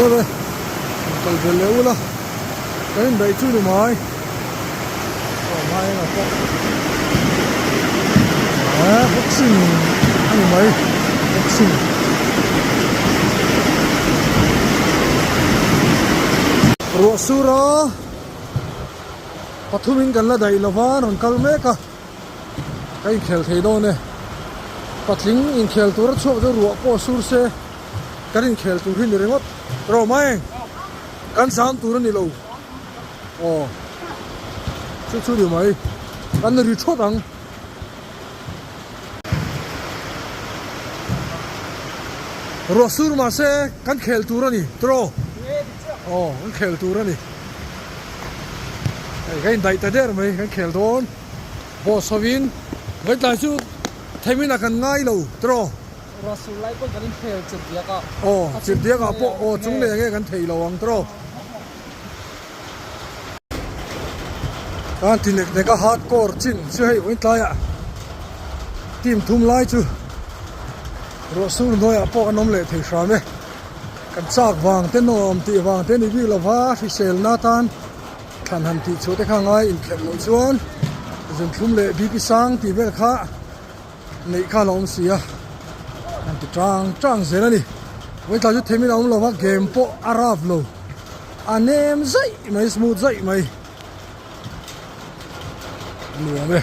rồi cần về leo là cái đấy chui được mai mai là có boxing anh mấy boxing ruột sura pathumin kan la dai lova non kalme ka cái khel thei do ne patling in khel tur chu zo ruột po sur se cái khel tur hin re ngot ro mai kan sam tur ni lo oh chu đi mai kan ri chot ang ruột sur ma se kan khel tur ni tro oh kan khel tur ni cái đại ta der mai kan khel don bo sovin với ta chu themi na kan ngai lo tro Rasul lai ko ganin khel chut dia ka chut dia ka po chung le nge kan thei lo ang tro kan tin ne ka hardcore chin chu hei win ta ya team thum lai chu Rasul no ya po anom le thei shame kan chak wang te nom ti wang te ni bi lo wa fi sel na tan kan han ti chu te kha ngai in khem lo chuan zun thum le bi pi sang ti vel kha nei kha lom sia kan ti trang zela ni wei ta ju themi na lo wa game po arab lo anem zai mai smooth zai mai nuông le